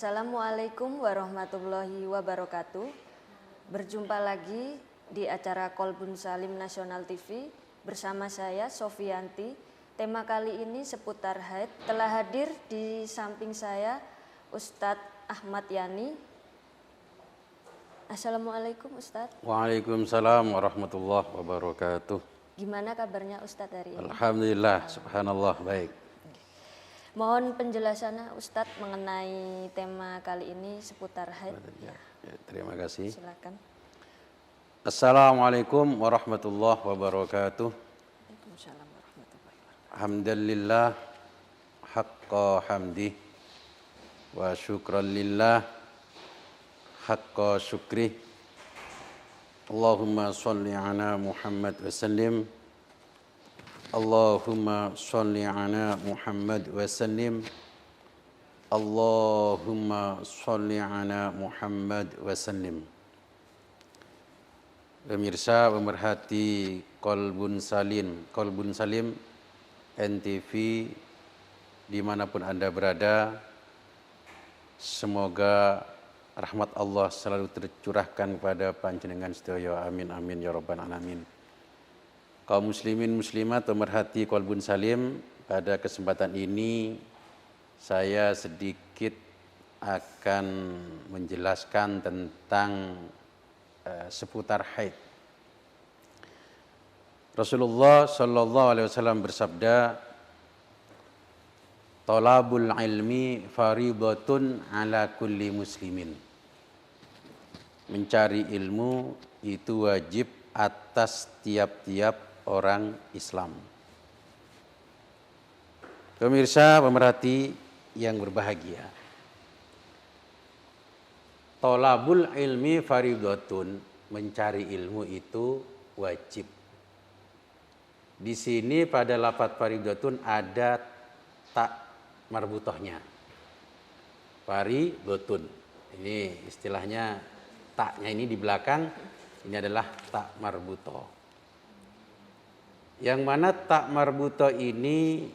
Assalamualaikum warahmatullahi wabarakatuh. Berjumpa lagi di acara Kolbun Salim Nasional TV bersama saya Sofianti. Tema kali ini seputar haid. Telah hadir di samping saya Ustadz Ahmad Yani. Assalamualaikum Ustadz. Waalaikumsalam warahmatullahi wabarakatuh. Gimana kabarnya Ustadz hari ini? Alhamdulillah, subhanallah, baik. Mohon penjelasannya Ustadz mengenai tema kali ini seputar haid. Ya, terima kasih. Silakan. Assalamualaikum warahmatullahi wabarakatuh. Waalaikumsalam warahmatullahi wabarakatuh. Alhamdulillah haqqa hamdi wa syukran lillah haqqa syukri. Allahumma sholli ala Muhammad wa sallim. Allahumma sholli ala Muhammad wa sallim. Allahumma sholli ala Muhammad wa sallim. Pemirsa pemerhati Kolbun Salim NTV dimanapun Anda berada, semoga rahmat Allah selalu tercurahkan kepada panjenengan sedaya, amin amin ya rabbal alamin. Kaum muslimin muslimat pemerhati Kolbun Salim, pada kesempatan ini saya sedikit akan menjelaskan tentang seputar haid. Rasulullah sallallahu alaihi wasallam bersabda, "Talabul ilmi faridatun ala kulli muslimin." Mencari ilmu itu wajib atas tiap-tiap orang Islam. Pemirsa pemerhati yang berbahagia, thalabul ilmi faridatun, mencari ilmu itu wajib. Di sini pada lafadz faridatun ada tak marbutohnya. Faridatun. Ini istilahnya taknya ini di belakang, ini adalah tak marbutoh. Yang mana tak marbutoh ini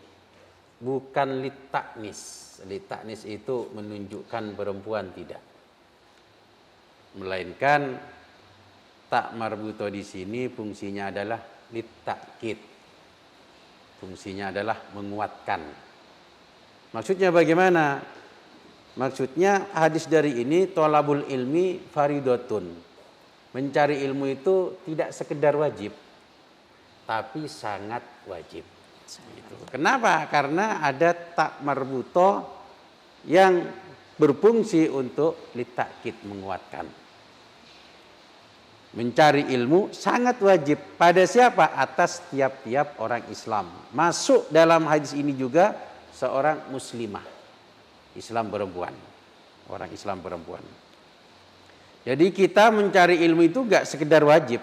bukan litaknis. Litaknis itu menunjukkan perempuan, tidak. Melainkan tak marbutoh di sini fungsinya adalah litakid. Fungsinya adalah menguatkan. Maksudnya bagaimana? Maksudnya hadis dari ini thalabul ilmi faridatun. Mencari ilmu itu tidak sekedar wajib, tapi sangat wajib. Gitu. Kenapa? Karena ada tak marbutoh yang berfungsi untuk litakid, menguatkan. Mencari ilmu sangat wajib pada siapa? Atas tiap-tiap orang Islam. Masuk dalam hadis ini juga seorang muslimah, Islam perempuan, orang Islam perempuan. Jadi kita mencari ilmu itu gak sekedar wajib,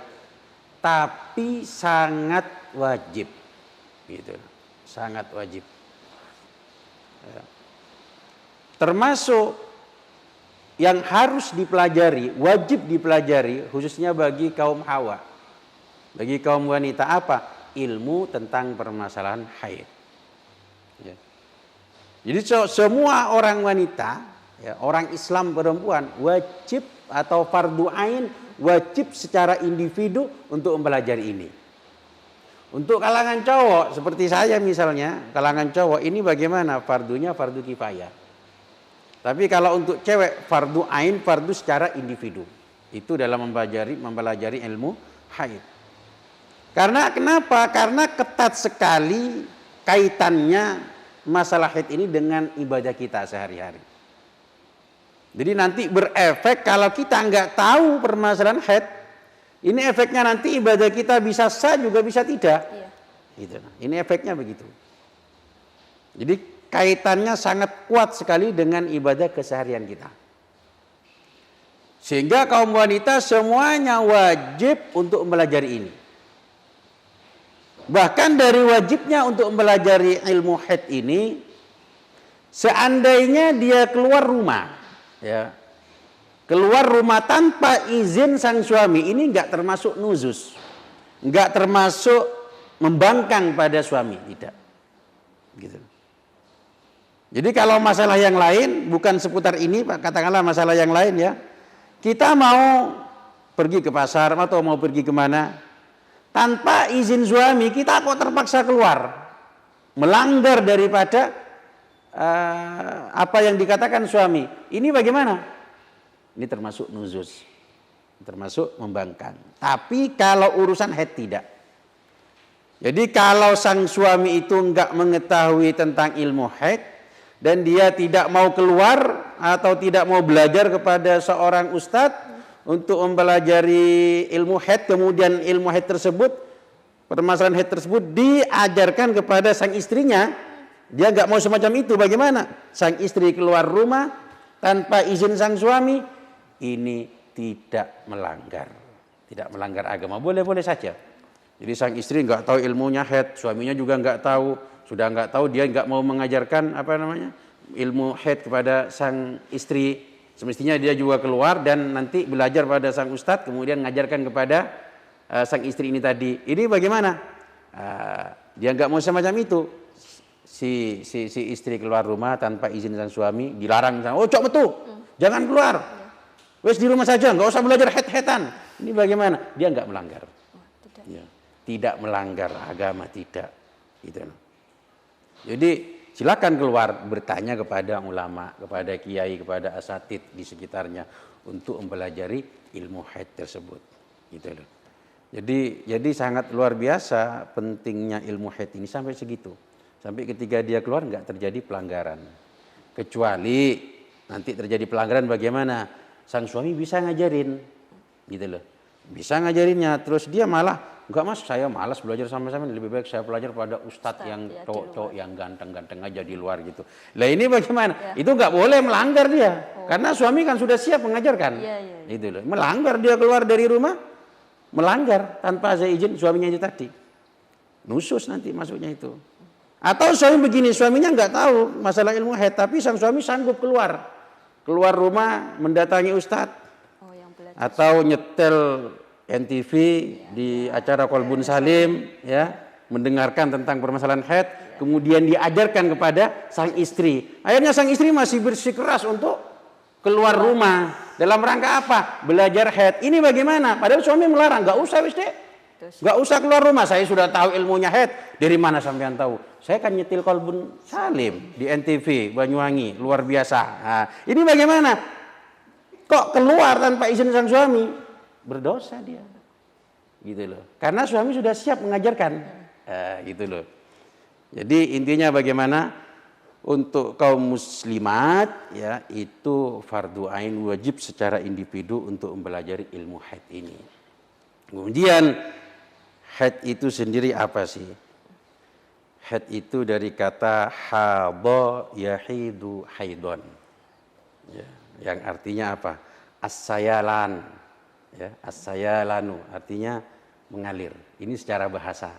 tapi sangat wajib, gitu, sangat wajib. Ya. Termasuk yang harus dipelajari, wajib dipelajari, khususnya bagi kaum hawa, bagi kaum wanita, apa? Ilmu tentang permasalahan haid. Ya. Jadi semua orang wanita, ya, orang Islam perempuan wajib atau fardu ain, wajib secara individu untuk mempelajari ini. Untuk kalangan cowok seperti saya misalnya, kalangan cowok ini bagaimana? Fardunya fardu kifayah. Tapi kalau untuk cewek fardu ain, fardu secara individu. Itu dalam mempelajari ilmu haid. Karena kenapa? Karena ketat sekali kaitannya masalah haid ini dengan ibadah kita sehari-hari. Jadi nanti berefek kalau kita nggak tahu permasalahan haid, ini efeknya nanti ibadah kita bisa sah juga bisa tidak. Iya. Gitu. Ini efeknya begitu. Jadi kaitannya sangat kuat sekali dengan ibadah keseharian kita. Sehingga kaum wanita semuanya wajib untuk mempelajari ini. Bahkan dari wajibnya untuk mempelajari ilmu haid ini, seandainya dia keluar rumah, ya, keluar rumah tanpa izin sang suami, ini enggak termasuk nuzus, enggak termasuk membangkang pada suami, tidak. Gitu. Jadi kalau masalah yang lain bukan seputar ini, Pak, katakanlah masalah yang lain ya. Kita mau pergi ke pasar atau mau pergi kemana, tanpa izin suami kita kok terpaksa keluar. Melanggar daripada apa yang dikatakan suami. Ini bagaimana? Ini termasuk nuzuz. Termasuk membangkang. Tapi kalau urusan haid tidak. Jadi kalau sang suami itu enggak mengetahui tentang ilmu haid dan dia tidak mau keluar atau tidak mau belajar kepada seorang ustadz untuk mempelajari ilmu haid, kemudian ilmu haid tersebut, permasalahan haid tersebut diajarkan kepada sang istrinya, dia enggak mau semacam itu, bagaimana? Sang istri keluar rumah tanpa izin sang suami, ini tidak melanggar agama, boleh-boleh saja. Jadi sang istri nggak tahu ilmunya haid, suaminya juga nggak tahu, sudah nggak tahu, dia nggak mau mengajarkan ilmu haid kepada sang istri. Semestinya dia juga keluar dan nanti belajar pada sang ustadz, kemudian mengajarkan kepada sang istri ini tadi. Ini bagaimana? Dia nggak mau semacam itu. Si istri keluar rumah tanpa izin sang suami, dilarang, oh cok betul, jangan keluar. Wes di rumah saja, nggak usah belajar haid-haidan. Ini bagaimana? Dia nggak melanggar. Ya. Tidak melanggar agama, tidak. Gitu. Jadi silakan keluar bertanya kepada ulama, kepada kiai, kepada asatid di sekitarnya untuk mempelajari ilmu haid tersebut. Gitu loh. Jadi sangat luar biasa pentingnya ilmu haid ini sampai segitu. Sampai ketika dia keluar nggak terjadi pelanggaran. Kecuali nanti terjadi pelanggaran bagaimana? Sang suami bisa ngajarin. Gitu loh. Bisa ngajarinnya, terus dia malah enggak mas, saya malas belajar sama-sama, lebih baik saya belajar pada ustadz yang cowok-cowok yang ganteng-ganteng aja di luar gitu. Lah ini bagaimana? Ya. Itu enggak boleh melanggar dia, karena suami kan sudah siap mengajarkan. Itu loh. Melanggar dia keluar dari rumah, melanggar tanpa ada izin suaminya itu tadi. Nusus nanti masuknya itu. Atau suami begini, suaminya enggak tahu masalah ilmu haid, tapi sang suami sanggup keluar rumah mendatangi ustadz. Atau nyetel NTV di acara Kolbun Salim, ya, mendengarkan tentang permasalahan haid, kemudian diajarkan kepada sang istri. Akhirnya sang istri masih bersikeras untuk keluar rumah. Dalam rangka apa? Belajar haid. Ini bagaimana? Padahal suami melarang, nggak usah wis dek, nggak usah keluar rumah. Saya sudah tahu ilmunya haid. Dari mana sampean tahu? Saya kan nyetil Kolbun Salim di NTV Banyuwangi, luar biasa. Nah, ini bagaimana? Kok keluar tanpa izin sang suami? Berdosa dia. Gitu loh. Karena suami sudah siap mengajarkan. Gitu loh. Jadi intinya bagaimana? Untuk kaum muslimat ya, itu fardu ain, wajib secara individu untuk mempelajari ilmu haid ini. Kemudian haid itu sendiri apa sih? Haid itu dari kata hadha yahidu haidon. Ya. Yang artinya apa? As-sayalan, ya, as-sayalanu artinya mengalir. Ini secara bahasa,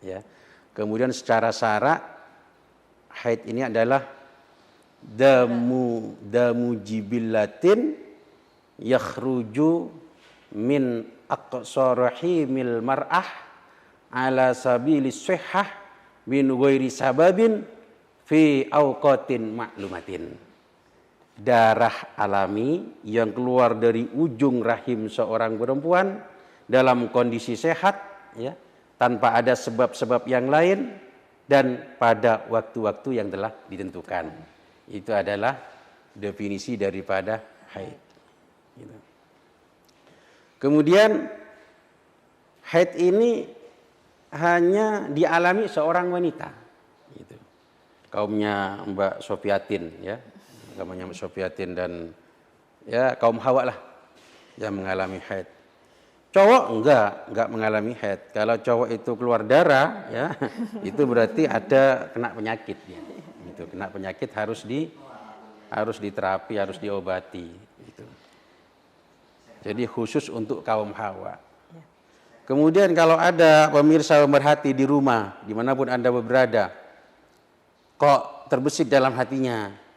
ya. Kemudian secara syara, haid ini adalah damu jibillatin yakhruju min aqsa rahimil mar'ah ala sabilis sihhah min ghairi sababin fi awqatin ma'lumatin. Darah alami yang keluar dari ujung rahim seorang perempuan dalam kondisi sehat, ya, tanpa ada sebab-sebab yang lain dan pada waktu-waktu yang telah ditentukan. Itu adalah definisi daripada haid. Gitu. Kemudian haid ini hanya dialami seorang wanita. Gitu. Kaumnya Mbak Sofiatin, ya. Agamanya Sofiatin dan ya kaum Hawa lah yang mengalami haid. Cowok enggak mengalami haid. Kalau cowok itu keluar darah, ya, itu berarti ada kena penyakit, ya. Itu kena penyakit harus diterapi, harus diobati. Gitu. Jadi khusus untuk kaum Hawa. Kemudian kalau ada pemirsa pemerhati di rumah, dimanapun Anda berada, kok terbesit dalam hatinya.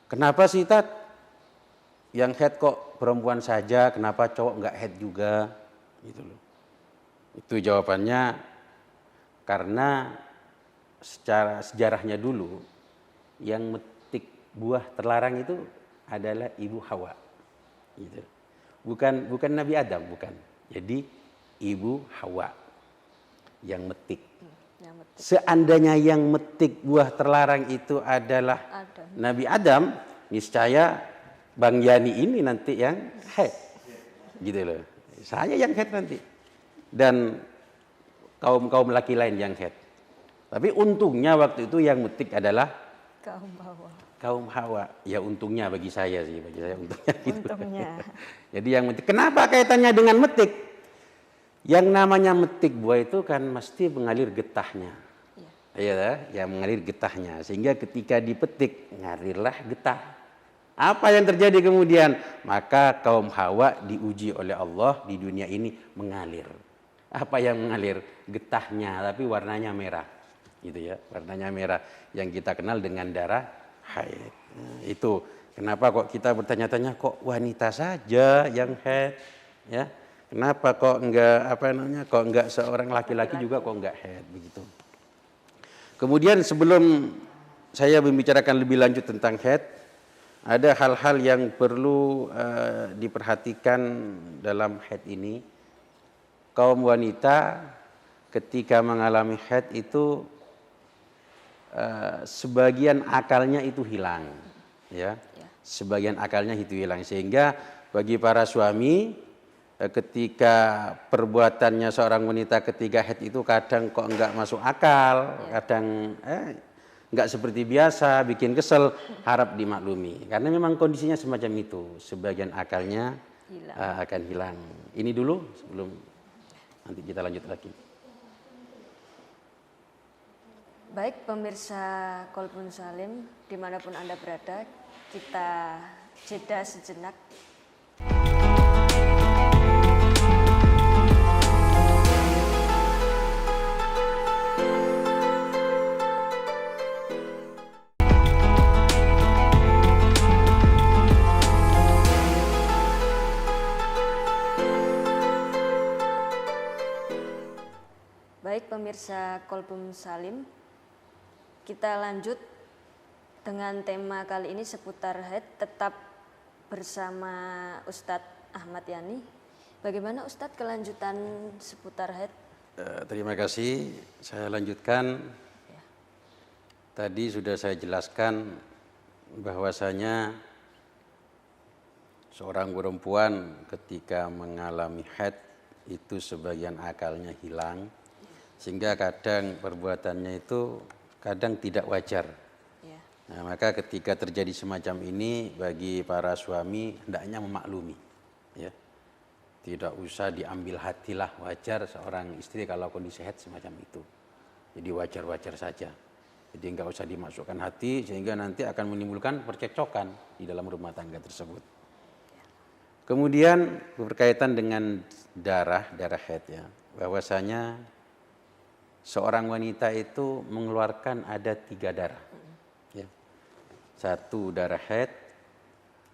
Kenapa sih Tat? Yang haid kok perempuan saja, kenapa cowok enggak haid juga? Gitu loh. Itu jawabannya karena secara sejarahnya dulu yang metik buah terlarang itu adalah ibu Hawa. Gitu. Bukan Nabi Adam, bukan. Jadi ibu Hawa yang metik. Yang metik. Seandainya yang metik buah terlarang itu adalah Adam. Nabi Adam, niscaya Bang Yani ini nanti yang head. Gitu loh. Saya yang head nanti. Dan kaum laki lain yang head. Tapi untungnya waktu itu yang metik adalah Kaum Hawa. kaum Hawa. Ya untungnya bagi saya sih, bagi saya untungnya. Gitu. Untungnya. Jadi yang metik. Kenapa kaitannya dengan metik? Yang namanya metik buah itu kan mesti mengalir getahnya. Iya, ya mengalir getahnya. Sehingga ketika dipetik ngalirlah getah. Apa yang terjadi kemudian? Maka kaum Hawa diuji oleh Allah di dunia ini mengalir. Apa yang mengalir? Getahnya, tapi warnanya merah. Gitu ya, warnanya merah yang kita kenal dengan darah haid. Nah, itu kenapa kok kita bertanya-tanya kok wanita saja yang haid, ya? Kenapa kok enggak seorang laki-laki juga kok enggak haid begitu. Kemudian sebelum saya membicarakan lebih lanjut tentang haid, ada hal-hal yang perlu diperhatikan dalam haid ini. Kaum wanita ketika mengalami haid itu sebagian akalnya itu hilang, ya. Sebagian akalnya itu hilang sehingga bagi para suami ketika perbuatannya seorang wanita ketika haid itu kadang kok enggak masuk akal, kadang enggak seperti biasa, bikin kesel, harap dimaklumi karena memang kondisinya semacam itu, sebagian akalnya akan hilang. Ini dulu sebelum nanti kita lanjut lagi. Baik pemirsa Kolbun Salim, dimanapun Anda berada, kita jeda sejenak. Baik pemirsa Kolbun Salim, kita lanjut dengan tema kali ini seputar haid, tetap bersama Ustadz Ahmad Yani. Bagaimana Ustadz kelanjutan seputar haid? Terima kasih, saya lanjutkan. Tadi sudah saya jelaskan bahwasanya seorang perempuan ketika mengalami haid itu sebagian akalnya hilang, sehingga kadang perbuatannya itu kadang tidak wajar. Nah, maka ketika terjadi semacam ini bagi para suami hendaknya memaklumi, ya. Tidak usah diambil hatilah, wajar seorang istri kalau kondisi haid semacam itu. Jadi wajar-wajar saja. Jadi enggak usah dimasukkan hati sehingga nanti akan menimbulkan percekcokan di dalam rumah tangga tersebut. Kemudian berkaitan dengan darah haid, ya. Bahwasanya seorang wanita itu mengeluarkan ada 3 darah. Ya. 1 darah haid,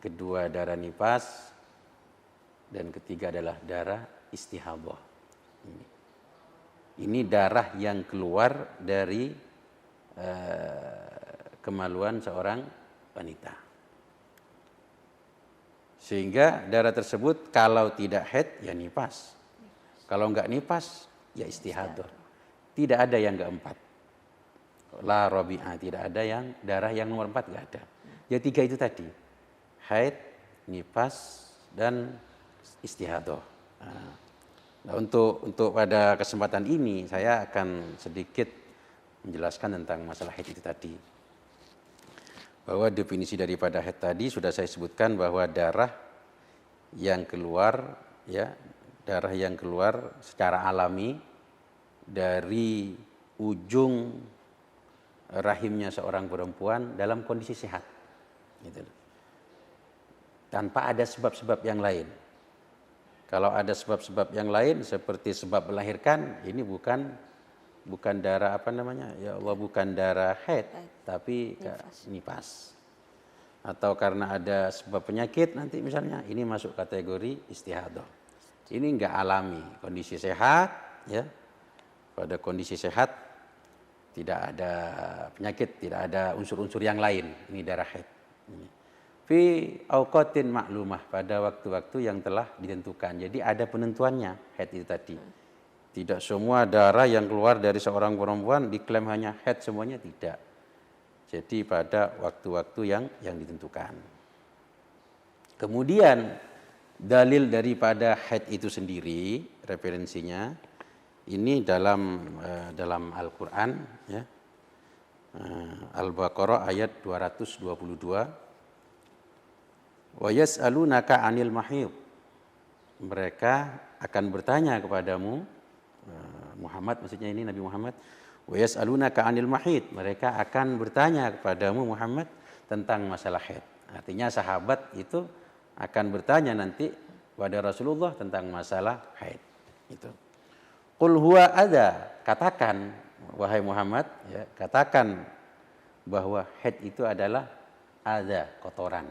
kedua darah nifas, dan ketiga adalah darah istihadah. Ini darah yang keluar dari kemaluan seorang wanita. Sehingga darah tersebut kalau tidak haid ya nifas. Kalau enggak nifas ya istihadah. Tidak ada yang keempat. La rabi'ah, tidak ada yang darah yang nomor 4 enggak ada. Ya 3 itu tadi. Haid, nifas, dan istihadah. Nah, untuk pada kesempatan ini saya akan sedikit menjelaskan tentang masalah haid itu tadi. Bahwa definisi daripada haid tadi sudah saya sebutkan bahwa darah yang keluar, ya, darah yang keluar secara alami dari ujung rahimnya seorang perempuan dalam kondisi sehat, gitu. Tanpa ada sebab-sebab yang lain. Kalau ada sebab-sebab yang lain seperti sebab melahirkan, ini bukan darah ya Allah, bukan darah haid, tapi nifas. Atau karena ada sebab penyakit nanti misalnya, ini masuk kategori istihadah. Ini enggak alami, kondisi sehat, ya. Pada kondisi sehat tidak ada penyakit, tidak ada unsur-unsur yang lain, ini darah haid. Fi auqatin maklumah, pada waktu-waktu yang telah ditentukan. Jadi ada penentuannya haid itu tadi. Tidak semua darah yang keluar dari seorang perempuan diklaim hanya haid semuanya, tidak. Jadi pada waktu-waktu yang ditentukan. Kemudian dalil daripada haid itu sendiri, referensinya ini dalam Al-Qur'an ya. Al-Baqarah ayat 222. Wa yas'alunaka 'anil mahid. Mereka akan bertanya kepadamu Muhammad, maksudnya ini Nabi Muhammad. Wa yas'alunaka 'anil mahid. Mereka akan bertanya kepadamu Muhammad tentang masalah haid. Artinya sahabat itu akan bertanya nanti pada Rasulullah tentang masalah haid. Itu. Qul huwa adza, katakan wahai Muhammad, ya, katakan bahwa haid itu adalah adza, kotoran.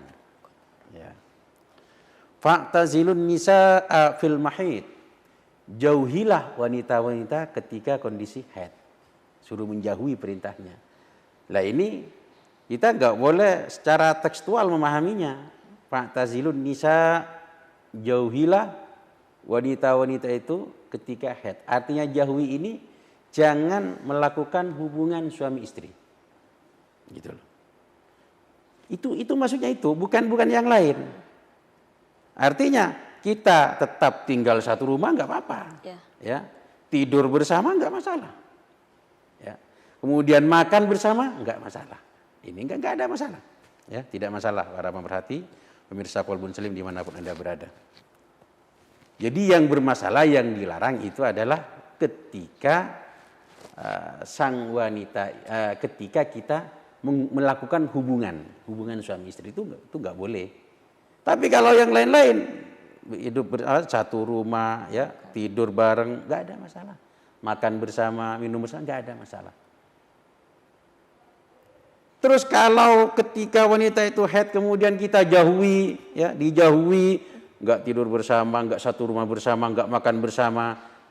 Ya. Fa'tazilun nisaa fil mahid. Jauhilah wanita-wanita ketika kondisi haid. Suruh menjauhi perintahnya. Lah ini kita enggak boleh secara tekstual memahaminya. Fa'tazilun nisa, jauhilah wanita-wanita itu ketika haid. Artinya jauhi ini jangan melakukan hubungan suami istri. Gitu loh. Itu maksudnya itu, bukan yang lain. Artinya kita tetap tinggal satu rumah nggak apa-apa, ya. Tidur bersama nggak masalah, ya. Kemudian makan bersama nggak masalah. Ini nggak ada masalah, ya. Tidak masalah para pemerhati, pemirsa Kolbun Salim dimanapun Anda berada. Jadi yang bermasalah, yang dilarang itu adalah ketika sang wanita, ketika kita melakukan hubungan suami istri itu nggak boleh. Tapi kalau yang lain-lain, hidup satu rumah, ya, tidur bareng, nggak ada masalah. Makan bersama, minum bersama, nggak ada masalah. Terus kalau ketika wanita itu haid kemudian kita jauhi, ya, dijauhi, nggak tidur bersama, nggak satu rumah bersama, nggak makan bersama,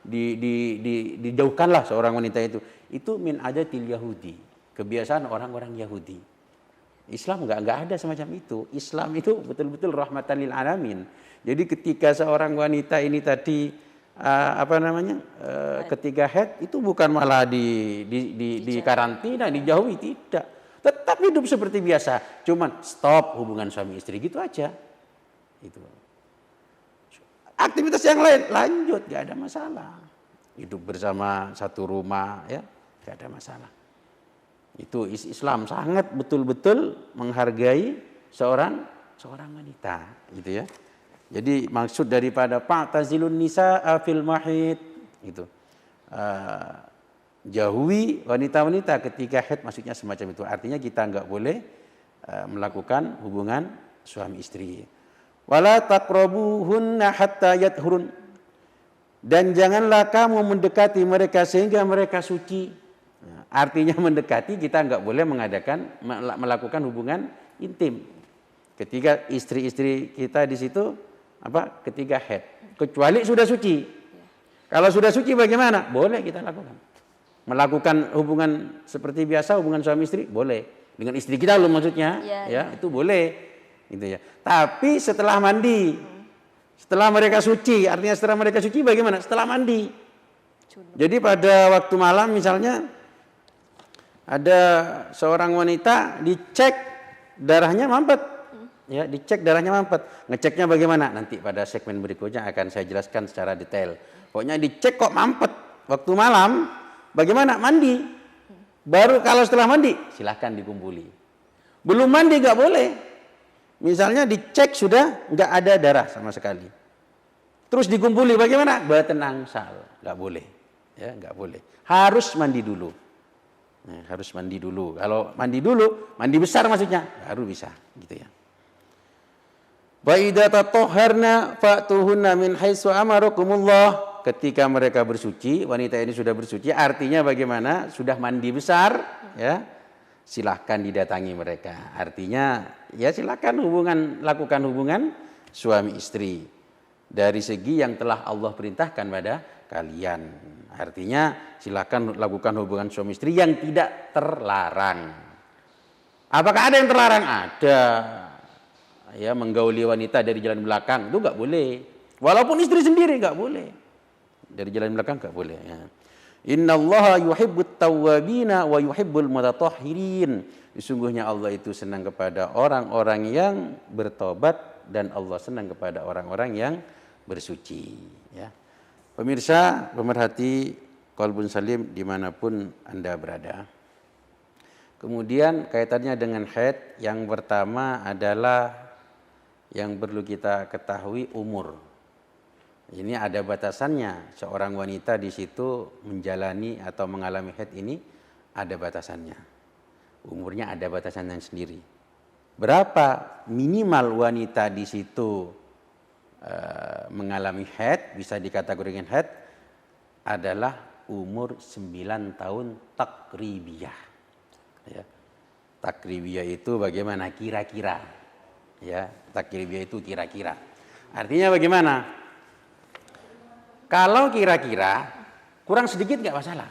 dijauhkanlah seorang wanita itu. Itu min adatil Yahudi, kebiasaan orang-orang Yahudi. Islam nggak ada semacam itu. Islam itu betul-betul rahmatan lil alamin. Jadi ketika seorang wanita ini tadi ketika haid itu bukan malah di karantina, dijauhi, tidak. Tetap hidup seperti biasa. Cuman stop hubungan suami istri gitu aja. Itu. Aktivitas yang lain lanjut, nggak ada masalah. Hidup bersama satu rumah, ya, nggak ada masalah. Itu Islam sangat betul-betul menghargai seorang wanita, gitu ya. Jadi maksud daripada fa'tazilun nisaa fil mahid itu jauhi wanita-wanita ketika haid, maksudnya semacam itu. Artinya kita enggak boleh melakukan hubungan suami istri. Wala taqrabuhunna hatta yathurun. Dan janganlah kamu mendekati mereka sehingga mereka suci. Artinya mendekati, kita enggak boleh melakukan hubungan intim ketika istri-istri kita di situ ketika haid, kecuali sudah suci. Kalau sudah suci bagaimana? Boleh kita melakukan hubungan seperti biasa, hubungan suami istri boleh, dengan istri kita loh maksudnya, ya, itu boleh gitu ya. Tapi setelah mandi, setelah mereka suci, artinya setelah mereka suci bagaimana? Setelah mandi. Jadi pada waktu malam misalnya ada seorang wanita dicek darahnya mampet, ya, dicek darahnya mampet. Ngeceknya bagaimana? Nanti pada segmen berikutnya akan saya jelaskan secara detail. Pokoknya dicek kok mampet waktu malam, bagaimana? Mandi. Baru kalau setelah mandi silahkan dikumpuli. Belum mandi nggak boleh. Misalnya dicek sudah nggak ada darah sama sekali. Terus dikumpuli bagaimana? Baten angsal, nggak boleh, ya, nggak boleh. Harus mandi dulu. Nah, harus mandi dulu. Kalau mandi dulu, mandi besar maksudnya, baru bisa, gitu ya. Wa idza tatahharna fa'tuhunna min haitsu amarakumullah. Ketika mereka bersuci, wanita ini sudah bersuci, artinya bagaimana? Sudah mandi besar, ya. Silahkan didatangi mereka. Artinya, ya silahkan lakukan hubungan suami istri dari segi yang telah Allah perintahkan pada kalian. Artinya silakan lakukan hubungan suami istri yang tidak terlarang. Apakah ada yang terlarang? Ada. Ya, menggauli wanita dari jalan belakang itu nggak boleh. Walaupun istri sendiri nggak boleh. Dari jalan belakang nggak boleh. Ya. Innallaha yuhibbut tawwabina wa yuhibbul mutatahhirin. Sesungguhnya Allah itu senang kepada orang-orang yang bertobat dan Allah senang kepada orang-orang yang bersuci. Ya. Pemirsa, pemerhati Qalbun Salim dimanapun Anda berada. Kemudian kaitannya dengan haid, yang pertama adalah yang perlu kita ketahui umur. Ini ada batasannya. Seorang wanita di situ menjalani atau mengalami haid ini ada batasannya. Umurnya ada batasannya sendiri. Berapa minimal wanita di situ mengalami haid, bisa dikategorikan haid, adalah umur 9 tahun takribiyah. Ya. Takribiyah itu bagaimana? Kira-kira. Ya, takribiyah itu kira-kira. Artinya bagaimana? Kalau kira-kira kurang sedikit nggak masalah.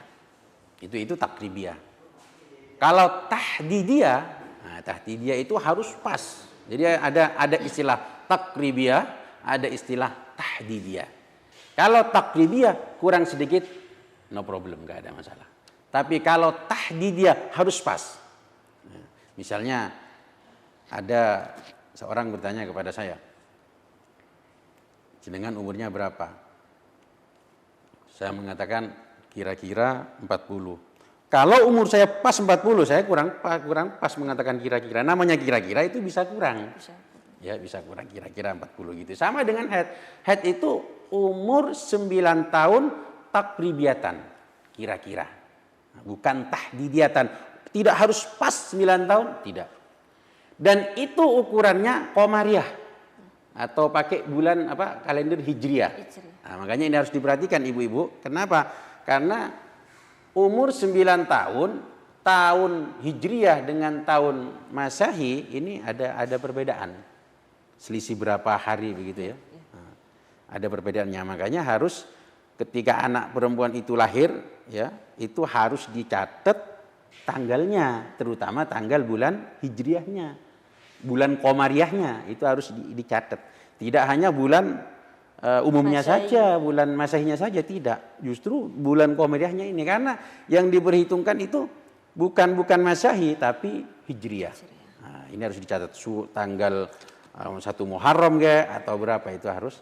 Itu takribiyah. Kalau tahdidiyah, nah, tahdidiyah itu harus pas. Jadi ada istilah takribiyah, ada istilah tahdidiyah. Kalau takribiyah kurang sedikit, no problem, nggak ada masalah. Tapi kalau tahdidiyah harus pas. Misalnya ada seorang bertanya kepada saya, jenengan umurnya berapa? Saya mengatakan kira-kira 40. Kalau umur saya pas 40, saya kurang pas mengatakan kira-kira. Namanya kira-kira itu bisa kurang. Ya, bisa kurang kira-kira 40 gitu. Sama dengan haid. Haid itu umur 9 tahun takribiyatan, kira-kira. Bukan tahdidiyatan. Tidak harus pas 9 tahun, tidak. Dan itu ukurannya qamariyah atau pakai bulan kalender hijriah. Nah, makanya ini harus diperhatikan ibu-ibu. Kenapa? Karena umur 9 tahun hijriah dengan tahun masehi ini ada perbedaan. Selisih berapa hari begitu ya. Nah, ada perbedaannya. Makanya harus ketika anak perempuan itu lahir, ya, itu harus dicatat tanggalnya, terutama tanggal bulan hijriahnya, bulan qamariyahnya itu harus dicatat. Tidak hanya bulan umumnya Masehi saja, bulan masehinya saja, tidak. Justru bulan qamariyahnya ini, karena yang diperhitungkan itu bukan masehi tapi hijriah. Nah, ini harus dicatat tanggal 1 Muharram atau berapa, itu harus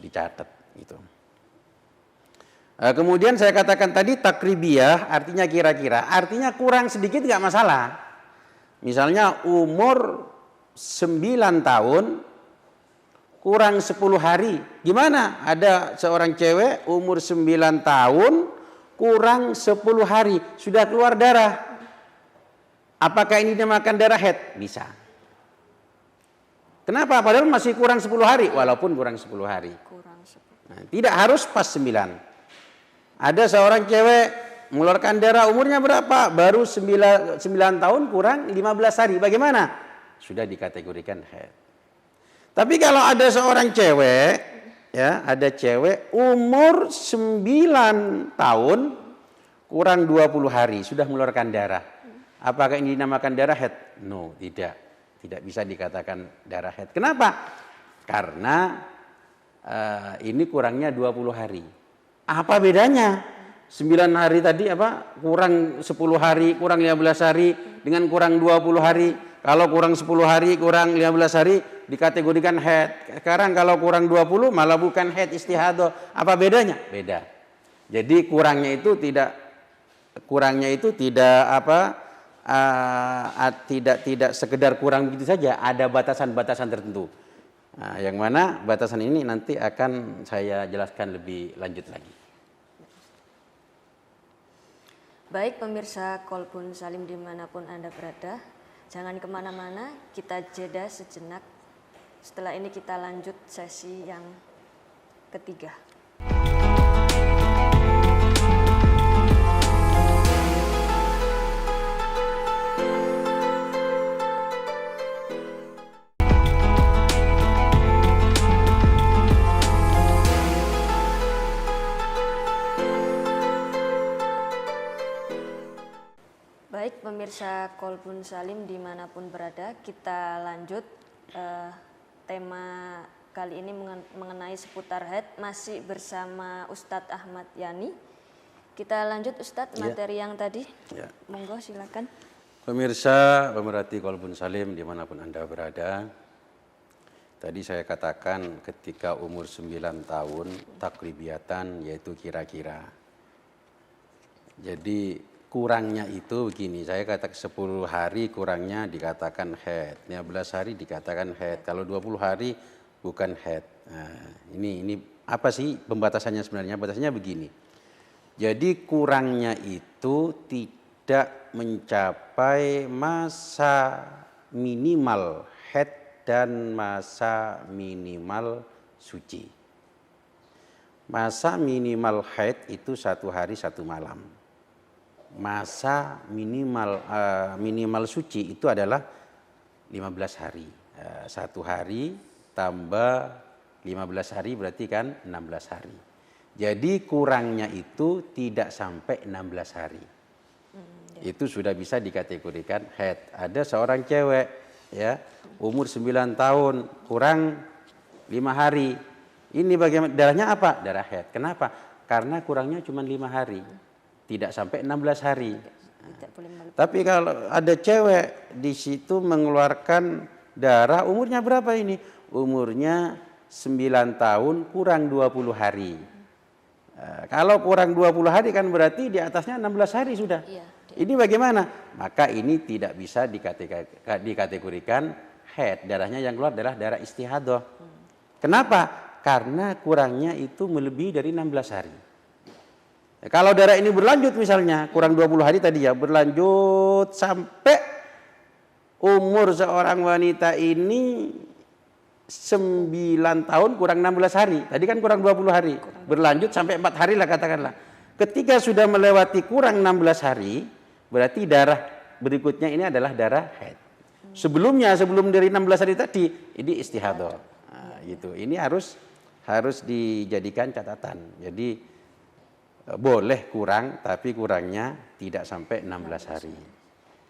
dicatat gitu. Kemudian saya katakan tadi takribiyah artinya kira-kira, artinya kurang sedikit nggak masalah. Misalnya umur 9 tahun kurang 10 hari. Gimana? Ada seorang cewek umur 9 tahun kurang 10 hari sudah keluar darah. Apakah ini dinamakan darah haid? Bisa. Kenapa? Padahal masih kurang 10 hari, walaupun kurang 10 hari. Nah, tidak harus pas 9. Ada seorang cewek mengeluarkan darah, umurnya berapa? Baru 9 tahun kurang 15 hari. Bagaimana? Sudah dikategorikan haid. Tapi kalau ada seorang cewek, ya, ada cewek umur 9 tahun kurang 20 hari sudah mengeluarkan darah. Apakah ini dinamakan darah haid? No, tidak. Tidak bisa dikatakan darah haid. Kenapa? Karena ini kurangnya 20 hari. Apa bedanya? 9 hari tadi kurang 10 hari, kurang 15 hari dengan kurang 20 hari. Kalau kurang 10 hari, kurang 15 hari dikategorikan haid. Sekarang kalau kurang 20 malah bukan haid, istihadah. Apa bedanya? Beda. Jadi kurangnya itu tidak tidak sekedar kurang begitu saja, ada batasan-batasan tertentu. Nah, yang mana batasan ini nanti akan saya jelaskan lebih lanjut lagi. Baik pemirsa Qalbun Salim dimanapun Anda berada, jangan kemana-mana, kita jeda sejenak. Setelah ini kita lanjut sesi yang ketiga. Baik Baik pemirsa Kolbun Salim dimanapun berada, kita lanjut tema kali ini mengenai seputar haid, masih bersama Ustadz Ahmad Yani. Kita lanjut Ustadz materi yang tadi, monggo silakan. Pemirsa pemerhati Kolbun Salim dimanapun Anda berada, tadi saya katakan ketika umur 9 tahun takribiyatan, yaitu kira-kira. Jadi kurangnya itu begini, saya katakan 10 hari kurangnya dikatakan haid, 15 hari dikatakan haid, kalau 20 hari bukan haid. Nah, ini apa sih pembatasannya sebenarnya? Batasannya begini. Jadi kurangnya itu tidak mencapai masa minimal haid dan masa minimal suci. Masa minimal haid itu 1 hari 1 malam. Masa minimal suci itu adalah 15 hari. 1 hari tambah 15 hari berarti kan 16 hari. Jadi kurangnya itu tidak sampai 16 hari. Itu sudah bisa dikategorikan haid. Ada seorang cewek ya, umur 9 tahun kurang 5 hari. Ini bagaimana? Darahnya apa? Darah haid. Kenapa? Karena kurangnya cuma 5 hari. Tidak sampai 16 hari. Tapi kalau ada cewek di situ mengeluarkan darah, umurnya berapa ini? Umurnya 9 tahun kurang 20 hari. Kalau kurang 20 hari kan berarti di atasnya 16 hari sudah. Ini bagaimana? Maka ini tidak bisa dikategorikan haid. Darahnya yang keluar adalah darah istihadah. Kenapa? Karena kurangnya itu melebihi dari 16 hari. Kalau darah ini berlanjut misalnya kurang 20 hari tadi ya, berlanjut sampai umur seorang wanita ini 9 tahun kurang 16 hari. Tadi kan kurang 20 hari. Berlanjut sampai 4 hari lah katakanlah. Ketika sudah melewati kurang 16 hari, berarti darah berikutnya ini adalah darah haid. Sebelum dari 16 hari tadi, ini istihadah. Nah, gitu. Ini harus dijadikan catatan. Jadi boleh kurang, tapi kurangnya tidak sampai 16 hari.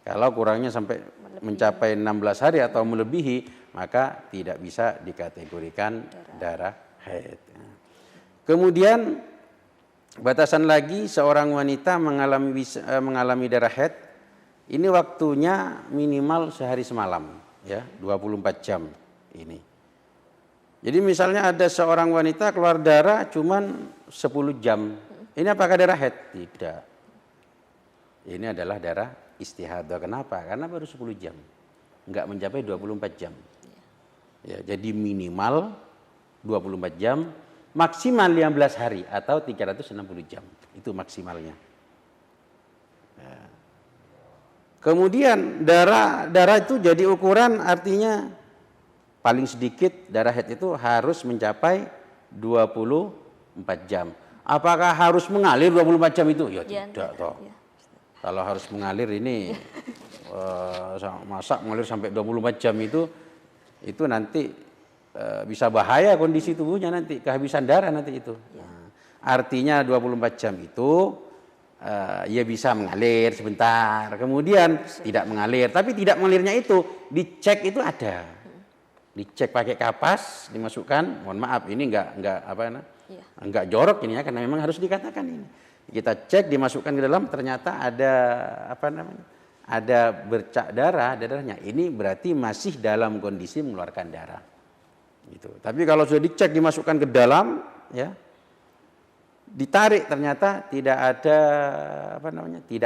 Kalau kurangnya sampai mencapai 16 hari atau melebihi, maka tidak bisa dikategorikan darah haid. Kemudian batasan lagi seorang wanita mengalami darah haid, ini waktunya minimal sehari semalam, ya 24 jam ini. Jadi misalnya ada seorang wanita keluar darah cuman 10 jam. Ini apakah darah haid? Tidak. Ini adalah darah istihadah. Kenapa? Karena baru 10 jam. Enggak mencapai 24 jam. Ya, jadi minimal 24 jam, maksimal 15 hari atau 360 jam. Itu maksimalnya. Ya. Kemudian darah itu jadi ukuran, artinya paling sedikit darah haid itu harus mencapai 24 jam. Apakah harus mengalir 24 jam itu? Ya tidak toh. Kalau harus mengalir ini masa mengalir sampai 24 jam itu nanti bisa bahaya kondisi tubuhnya, nanti kehabisan darah nanti itu. Nah, artinya 24 jam itu ya bisa mengalir sebentar, kemudian tidak mengalir. Tapi tidak mengalirnya itu dicek, itu ada. Dicek pakai kapas, dimasukkan. Mohon maaf ini enggak jorok ini ya, karena memang harus dikatakan ini. Kita cek, dimasukkan ke dalam, ternyata ada ada bercak darahnya. Ini berarti masih dalam kondisi mengeluarkan darah. Gitu. Tapi kalau sudah dicek, dimasukkan ke dalam, ya, ditarik ternyata tidak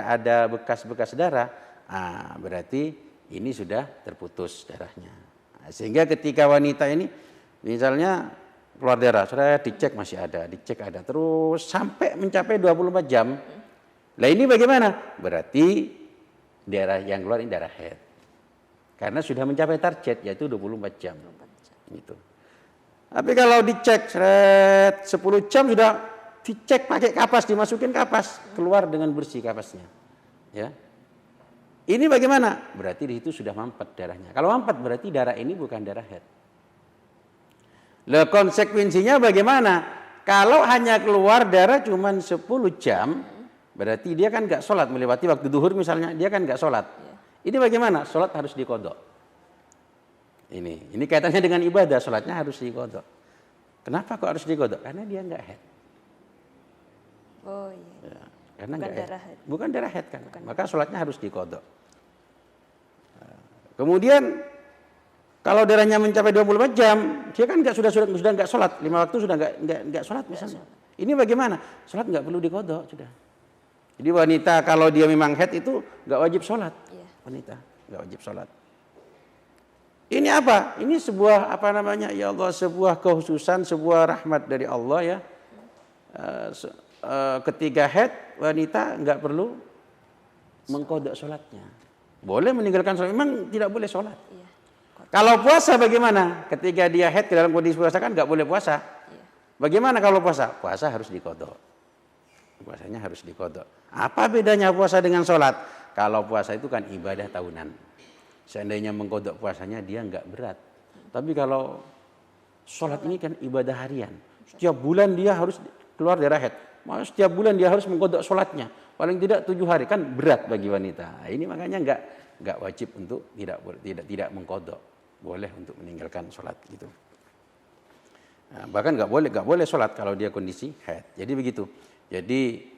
ada bekas-bekas darah. Nah, berarti ini sudah terputus darahnya. Nah, sehingga ketika wanita ini misalnya keluar darah, saya dicek masih ada, dicek ada, terus sampai mencapai 24 jam. Lah ini bagaimana? Berarti darah yang keluar ini darah haid. Karena sudah mencapai target, yaitu 24 jam. Gitu. Tapi kalau dicek 10 jam sudah dicek pakai kapas, dimasukin kapas, keluar dengan bersih kapasnya. Ya. Ini bagaimana? Berarti di situ sudah mampet darahnya. Kalau mampet berarti darah ini bukan darah haid. Lah konsekuensinya bagaimana? Kalau hanya keluar darah cuma 10 jam, Berarti dia kan nggak sholat, melewati waktu duhur misalnya, dia kan nggak sholat. Ini bagaimana? Sholat harus dikodok. Ini kaitannya dengan ibadah, sholatnya harus dikodok. Kenapa kok harus dikodok? Karena dia nggak haid. Oh iya. Ya, karena Bukan nggak darah haid. Bukan darah haid kan. Bukan. Maka sholatnya harus dikodok. Kemudian kalau darahnya mencapai 24 jam, dia kan sudah nggak sholat, 5 waktu sudah nggak sholat misalnya. Ini bagaimana? Sholat nggak perlu dikodok sudah. Jadi wanita kalau dia memang haid itu nggak wajib sholat. Iya. Wanita nggak wajib sholat. Ini apa? Ini sebuah apa namanya? Ya Allah, sebuah kekhususan, sebuah rahmat dari Allah ya. Ketika haid wanita nggak perlu mengkodok sholatnya. Boleh meninggalkan sholat, memang tidak boleh sholat. Iya. Kalau puasa bagaimana? Ketika dia haid dalam kondisi puasa kan nggak boleh puasa. Iya. Bagaimana kalau puasa? Puasa harus dikodok. Puasanya harus dikodok. Apa bedanya puasa dengan sholat? Kalau puasa itu kan ibadah tahunan. Seandainya mengkodok puasanya dia nggak berat. Tapi kalau sholat ini kan ibadah harian. Setiap bulan dia harus keluar darah haid. Maka setiap bulan dia harus mengkodok sholatnya. Paling tidak 7 hari kan berat bagi wanita. Nah, ini makanya nggak wajib untuk tidak mengkodok. Boleh untuk meninggalkan sholat gitu. Nah, bahkan nggak boleh sholat kalau dia kondisi haid. Jadi begitu. Jadi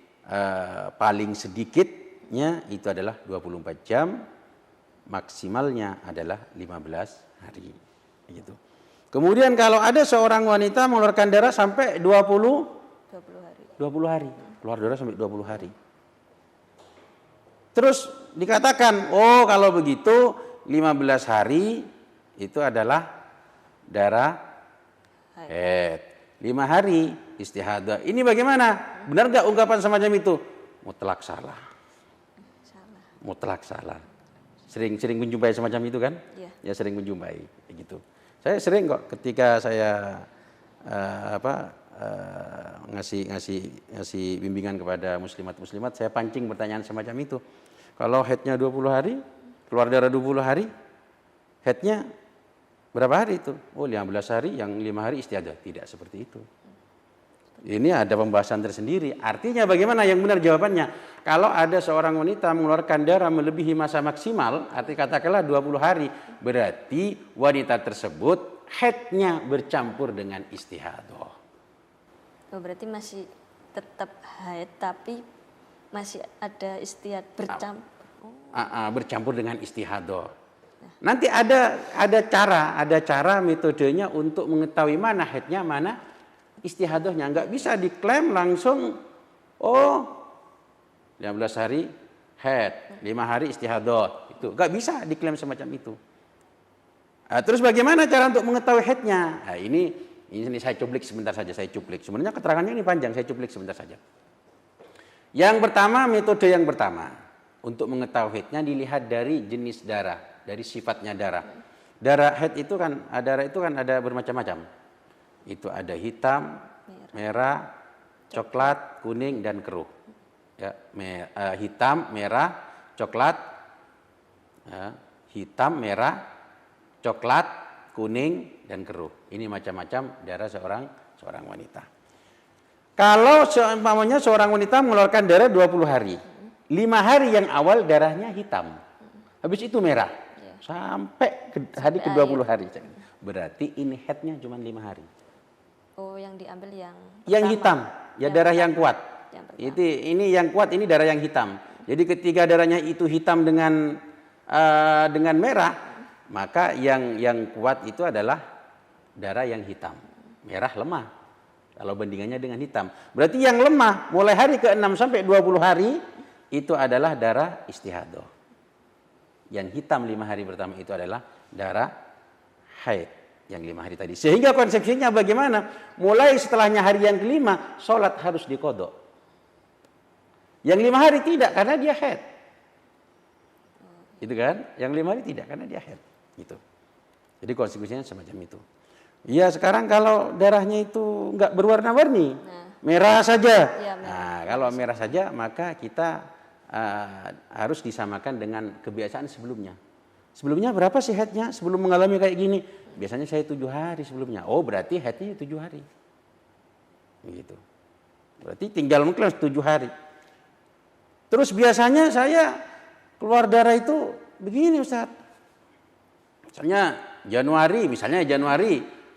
paling sedikitnya itu adalah 24 jam. Maksimalnya adalah 15 hari. Gitu. Kemudian kalau ada seorang wanita mengeluarkan darah sampai 20 hari. Keluar darah sampai 20 hari. Terus dikatakan, oh kalau begitu 15 hari itu adalah darah haid. 5 hari istihadah. Ini bagaimana? Benar nggak ungkapan semacam itu? Mutlak salah. Mutlak salah. Sering menjumpai semacam itu kan? Iya. Ya sering menjumpai gitu. Saya sering kok ketika saya ngasih bimbingan kepada muslimat, saya pancing pertanyaan semacam itu. Kalau haidnya 20 hari, keluar darah 20 hari, haidnya berapa hari itu? Oh 15 hari, yang 5 hari istiadah. Tidak seperti itu. Ini ada pembahasan tersendiri. Artinya bagaimana yang benar jawabannya? Kalau ada seorang wanita mengeluarkan darah melebihi masa maksimal, arti katakanlah 20 hari, berarti wanita tersebut haidnya bercampur dengan istihadah. Oh, berarti masih tetap haid tapi masih ada istiadat bercampur. Bercampur dengan istihadah. Nanti ada cara metodenya untuk mengetahui mana haidnya, mana istihadahnya. Enggak bisa diklaim langsung 15 hari haid, 5 hari istihadah. Itu enggak bisa diklaim semacam itu. Terus bagaimana cara untuk mengetahui haidnya? Nah, ini saya cuplik sebentar saja, Sebenarnya keterangannya ini panjang, saya cuplik sebentar saja. Yang pertama, metode yang pertama untuk mengetahui haidnya dilihat dari jenis darah, dari sifatnya darah. Darah haid itu kan ada bermacam-macam. Itu ada hitam, merah, coklat, kuning dan keruh. Ya, hitam, merah, coklat, kuning dan keruh. Ini macam-macam darah seorang wanita. Kalau seumpamanya seorang wanita mengeluarkan darah 20 hari. 5 hari yang awal darahnya hitam. Habis itu merah. Sampai hari ke-20 hari. Berarti ini haidnya cuma 5 hari. Oh, yang diambil yang hitam, ya darah yang kuat. Ini yang kuat, ini darah yang hitam. Jadi ketika darahnya itu hitam dengan merah, maka yang kuat itu adalah darah yang hitam. Merah lemah kalau bandingannya dengan hitam. Berarti yang lemah mulai hari ke-6 sampai 20 hari itu adalah darah istihadah. Yang hitam 5 hari pertama itu adalah darah haid. Yang 5 hari tadi. Sehingga konsepsinya bagaimana? Mulai setelahnya hari yang kelima, sholat harus dikodok. Yang 5 hari tidak, karena dia haid. Gitu kan? Yang 5 hari tidak, karena dia haid. Gitu. Jadi konsekuensinya semacam itu. Ya sekarang kalau darahnya itu nggak berwarna-warni, merah saja. Ya, merah. Nah kalau merah saja, maka kita harus disamakan dengan kebiasaan sebelumnya. Sebelumnya berapa sih haidnya sebelum mengalami kayak gini? Biasanya saya 7 hari sebelumnya. Oh berarti haidnya 7 hari. Begitu. Berarti tinggal mengklaim 7 hari. Terus biasanya saya keluar darah itu begini Ustaz. Misalnya Januari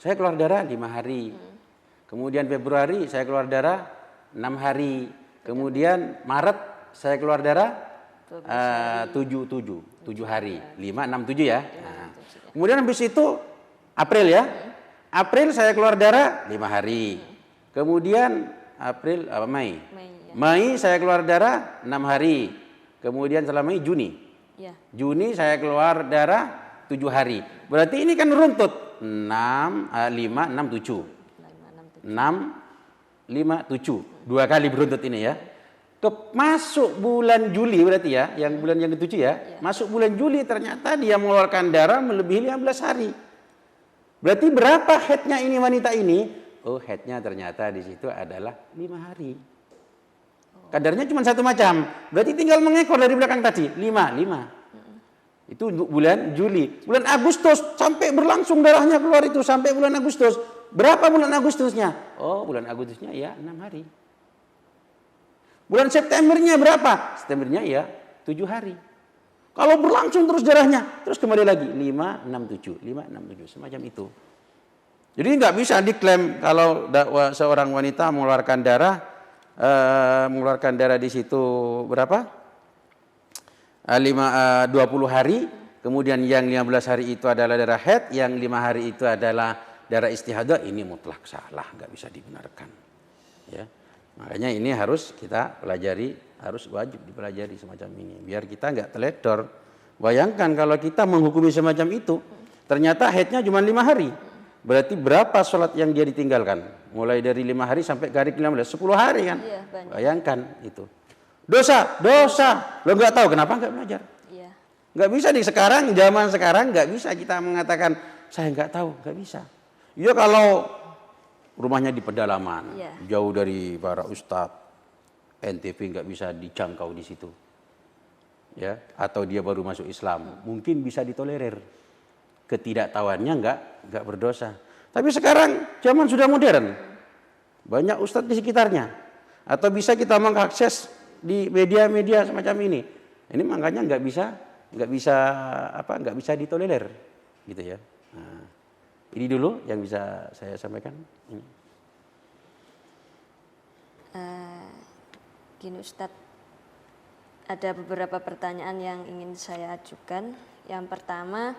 saya keluar darah 5 hari. Kemudian Februari saya keluar darah 6 hari. Kemudian Maret saya keluar darah 7 hari. 5, 6, 7 ya. Nah. Kemudian habis itu April ya. April saya keluar darah 5 hari. Kemudian Mei. Mei saya keluar darah 6 hari. Kemudian setelah Mei Juni. Juni saya keluar darah 7 hari. Berarti ini kan runtut 6, 5, 6, 7. 6, 5, 7. 2 kali beruntut ini ya. Masuk bulan Juli berarti ya, yang bulan yang ke-7 ya. Masuk bulan Juli ternyata dia mengeluarkan darah melebihi 15 hari. Berarti berapa haidnya ini wanita ini? Oh, haidnya ternyata di situ adalah 5 hari. Kadarnya cuma satu macam. Berarti tinggal mengekor dari belakang tadi. 5. Itu untuk bulan Juli. Bulan Agustus sampai berlangsung darahnya keluar itu sampai bulan Agustus. Berapa bulan Agustusnya? Oh, bulan Agustusnya ya 6 hari. Bulan Septembernya berapa? Septembernya ya 7 hari. Kalau berlangsung terus darahnya, terus kembali lagi 5, 6, 7, 5, 6, 7, semacam itu. Jadi nggak bisa diklaim kalau seorang wanita mengeluarkan darah di situ berapa? 20 hari, kemudian yang 15 hari itu adalah darah haid, yang 5 hari itu adalah darah istihadah, ini mutlak salah, nggak bisa dibenarkan. Ya. Makanya ini harus kita pelajari, harus wajib dipelajari semacam ini. Biar kita nggak teledor. Bayangkan kalau kita menghukumi semacam itu, ternyata haidnya cuma 5 hari. Berarti berapa sholat yang dia ditinggalkan? Mulai dari 5 hari sampai ke hari ke-15, 10 hari kan? Iya, bayangkan itu. Dosa. Lo nggak tahu kenapa nggak belajar? Iya. Nggak bisa di sekarang, zaman sekarang nggak bisa kita mengatakan, saya nggak tahu, nggak bisa. Ya kalau rumahnya di pedalaman, jauh dari para ustadz, NTV nggak bisa dijangkau di situ, ya, atau dia baru masuk Islam, mungkin bisa ditolerir, ketidaktahuannya nggak berdosa. Tapi sekarang zaman sudah modern, banyak ustadz di sekitarnya, atau bisa kita mengakses di media-media semacam ini. Ini makanya nggak bisa ditolerir, gitu ya. Nah, ini dulu yang bisa saya sampaikan. Gini Ustadz, ada beberapa pertanyaan yang ingin saya ajukan. Yang pertama,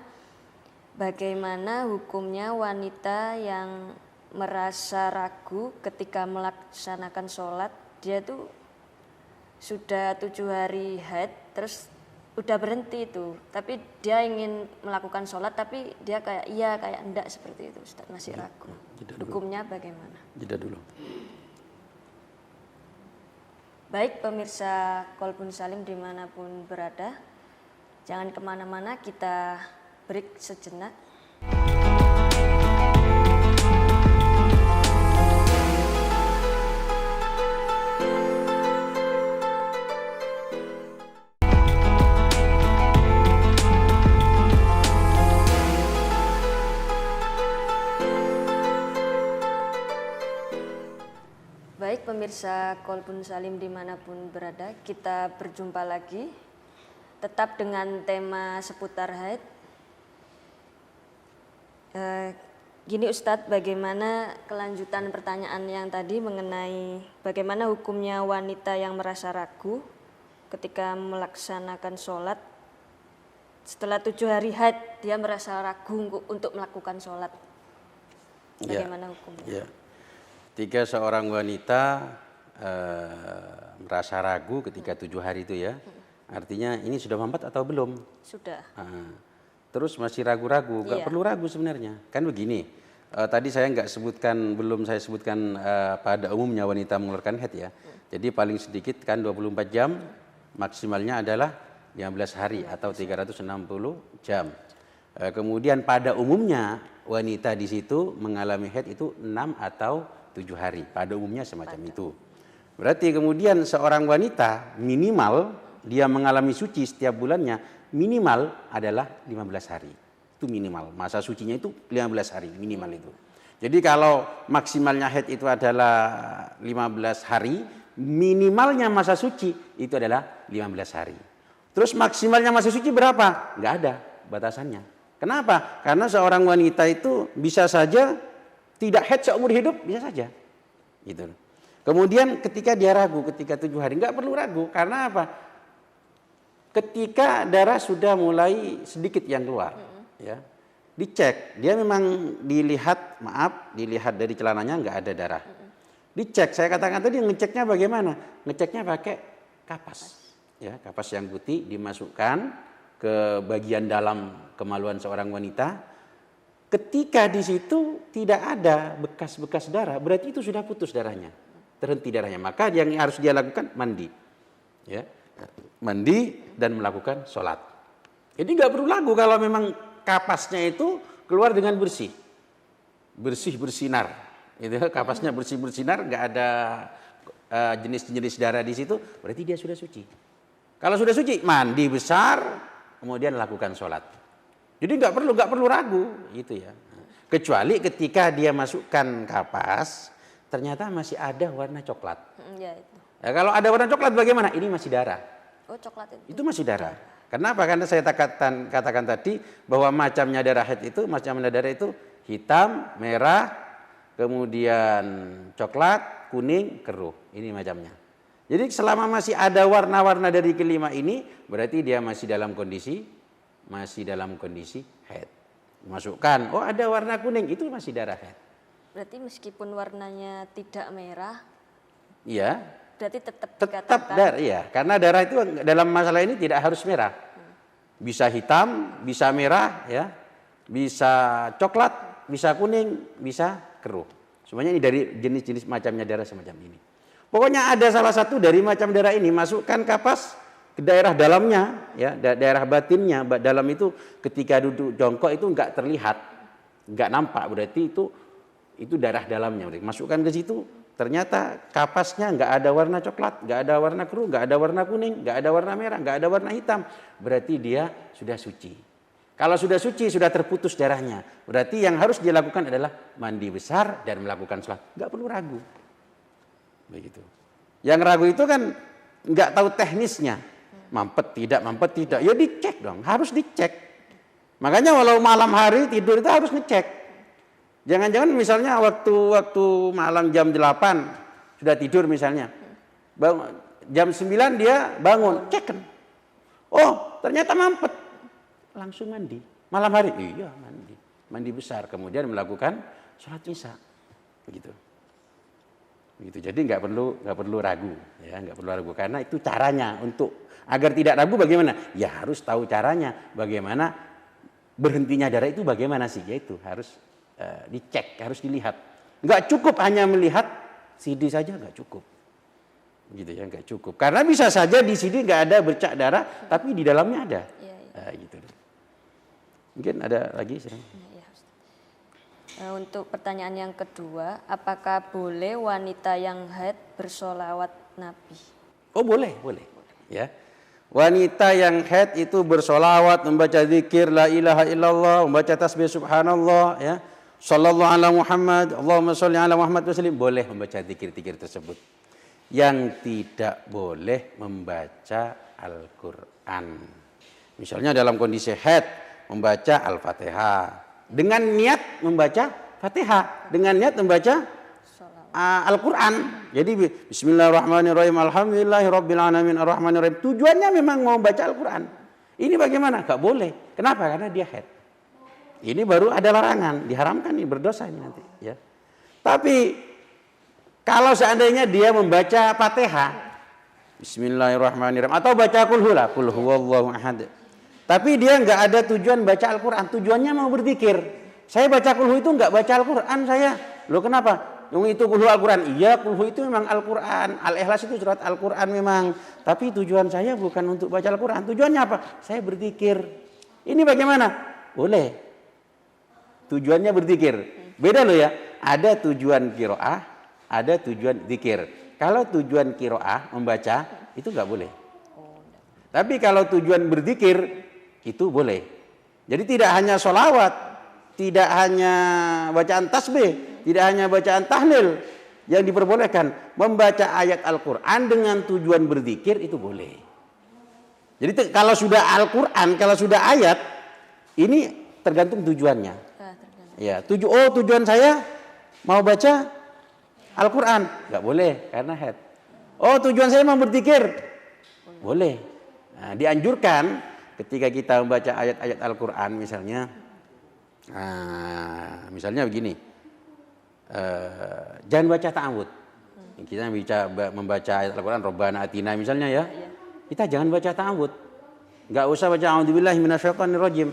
bagaimana hukumnya wanita yang merasa ragu ketika melaksanakan sholat? Dia tuh sudah 7 hari haid, terus udah berhenti itu, tapi dia ingin melakukan sholat, tapi dia kayak iya, kayak enggak, seperti itu Ustaz, masih ragu. Hukumnya bagaimana? Jeda dulu. Baik pemirsa Kolbun Salim dimanapun berada, jangan kemana-mana, kita break sejenak. Baik pemirsa Kolbun Salim dimanapun berada, kita berjumpa lagi tetap dengan tema seputar haid. Gini Ustadz, bagaimana kelanjutan pertanyaan yang tadi mengenai bagaimana hukumnya wanita yang merasa ragu ketika melaksanakan sholat setelah 7 hari haid, dia merasa ragu untuk melakukan sholat, bagaimana hukumnya? Ketika seorang wanita merasa ragu ketika 7 hari itu ya, artinya ini sudah mampat atau belum? Sudah. Terus masih ragu-ragu, nggak perlu ragu sebenarnya. Kan begini, tadi belum saya sebutkan pada umumnya wanita mengeluarkan haid ya. Jadi paling sedikit kan 24 jam, maksimalnya adalah 15 hari atau 360 jam. Kemudian pada umumnya wanita di situ mengalami haid itu 6 atau 7 hari, pada umumnya semacam itu. Berarti kemudian seorang wanita minimal dia mengalami suci setiap bulannya minimal adalah 15 hari. Itu minimal, masa sucinya itu 15 hari minimal itu. Jadi kalau maksimalnya haid itu adalah 15 hari, minimalnya masa suci itu adalah 15 hari. Terus maksimalnya masa suci berapa? Nggak ada batasannya. Kenapa? Karena seorang wanita itu bisa saja tidak haid seumur hidup, bisa saja. Gitu. Kemudian ketika dia ragu, ketika 7 hari, nggak perlu ragu. Karena apa? Ketika darah sudah mulai sedikit yang keluar, ya, dicek, dia memang dilihat dari celananya nggak ada darah. Dicek, saya katakan tadi ngeceknya bagaimana? Ngeceknya pakai kapas, ya, kapas yang putih dimasukkan ke bagian dalam kemaluan seorang wanita. Ketika di situ tidak ada bekas-bekas darah, berarti itu sudah putus darahnya, terhenti darahnya. Maka yang harus dia lakukan mandi, ya, mandi dan melakukan sholat. Jadi nggak perlu ragu kalau memang kapasnya itu keluar dengan bersih bersinar. Itu kapasnya bersih bersinar, nggak ada jenis-jenis darah di situ, berarti dia sudah suci. Kalau sudah suci, mandi besar, kemudian lakukan sholat. Jadi nggak perlu ragu, gitu ya. Kecuali ketika dia masukkan kapas, ternyata masih ada warna coklat. Ya, itu. Ya, kalau ada warna coklat bagaimana? Ini masih darah. Oh, coklat itu. Itu masih darah. Kenapa? Karena saya katakan tadi bahwa macamnya darah itu hitam, merah, kemudian coklat, kuning, keruh. Ini macamnya. Jadi selama masih ada warna-warna dari kelima ini, berarti dia masih dalam kondisi haid. Masukkan, oh ada warna kuning, itu masih darah haid. Berarti meskipun warnanya tidak merah, iya, berarti tetap darah, iya. Karena darah itu dalam masalah ini tidak harus merah. Bisa hitam, bisa merah, ya, bisa coklat, bisa kuning, bisa keruh. Semuanya ini dari jenis-jenis macamnya darah semacam ini. Pokoknya ada salah satu dari macam darah ini, masukkan kapas ke daerah dalamnya, ya, daerah batinnya. Dalam itu ketika duduk jongkok itu enggak terlihat, enggak nampak, berarti itu darah dalamnya. Masukkan ke situ, ternyata kapasnya enggak ada warna coklat, enggak ada warna keruh, enggak ada warna kuning, enggak ada warna merah, enggak ada warna hitam, berarti dia sudah suci. Kalau sudah suci, sudah terputus darahnya, berarti yang harus dilakukan adalah mandi besar dan melakukan sholat. Enggak perlu ragu. Begitu. Yang ragu itu kan enggak tahu teknisnya. Mampet tidak, ya dicek dong, harus dicek. Makanya walau malam hari tidur itu harus ngecek. Jangan-jangan misalnya waktu malam jam 8 sudah tidur misalnya. Jam 9 dia bangun, cek kan. Oh, ternyata mampet. Langsung mandi. Malam hari, iya mandi. Mandi besar, kemudian melakukan sholat isya. Begitu. Jadi nggak perlu ragu, ya, nggak perlu ragu karena itu caranya untuk agar tidak ragu bagaimana? Ya harus tahu caranya, bagaimana berhentinya darah itu bagaimana sih? Yaitu harus dicek, harus dilihat. Nggak cukup hanya melihat CD saja, nggak cukup. Gitu ya, nggak cukup. Karena bisa saja di CD nggak ada bercak darah, tapi di dalamnya ada. Ya. Gitu. Mungkin ada lagi? Untuk pertanyaan yang kedua, apakah boleh wanita yang haid bersolawat Nabi? Oh boleh. Ya. Wanita yang haid itu bersolawat, membaca zikir la ilaha illallah, membaca tasbih subhanallah, ya, sallallahu ala Muhammad, Allahumma sholli ala Muhammad wasallim, boleh membaca zikir-zikir tersebut. Yang tidak boleh membaca Al-Quran. Misalnya dalam kondisi haid membaca Al-Fatihah dengan niat membaca Fatihah, dengan niat membaca Al-Quran. Jadi bismillahirrahmanirrahim, alhamdulillahirabbil alamin arrahmanirrahim. Tujuannya memang mau baca Al-Quran. Ini bagaimana? Gak boleh. Kenapa? Karena dia haid. Ini baru ada larangan, diharamkan, ini berdosa ini nanti, ya. Tapi kalau seandainya dia membaca Fatihah, bismillahirrahmanirrahim, atau baca qul huwallahu ahad, tapi dia nggak ada tujuan baca Al-Quran, tujuannya mau berzikir. Saya baca kulhu itu nggak baca Al-Quran saya. Loh kenapa? Yang itu kulhu Al-Quran. Iya, kulhu itu memang Al-Quran. Al-Ikhlas itu surat Al-Quran memang. Tapi tujuan saya bukan untuk baca Al-Quran. Tujuannya apa? Saya berzikir. Ini bagaimana? Boleh. Tujuannya berzikir. Beda loh ya. Ada tujuan qiraah, ada tujuan zikir. Kalau tujuan qiraah membaca itu nggak boleh. Tapi kalau tujuan berzikir itu boleh. Jadi tidak hanya sholawat, tidak hanya bacaan tasbih, tidak hanya bacaan tahlil, Yang diperbolehkan membaca ayat Al-Quran dengan tujuan berzikir itu boleh. Jadi kalau sudah Al-Quran, kalau sudah ayat, ini tergantung tujuannya. Ya, tujuan saya mau baca Al-Quran, nggak boleh karena haid. Oh, tujuan saya mau berzikir, boleh. Nah, dianjurkan ketika kita membaca ayat-ayat Al-Quran misalnya, misalnya begini. Jangan baca ta'awud. Kita membaca ayat Al-Quran Rabbana atina misalnya ya. Kita jangan baca ta'awud. Enggak usah baca a'udzubillahi minasyaitonirrajim.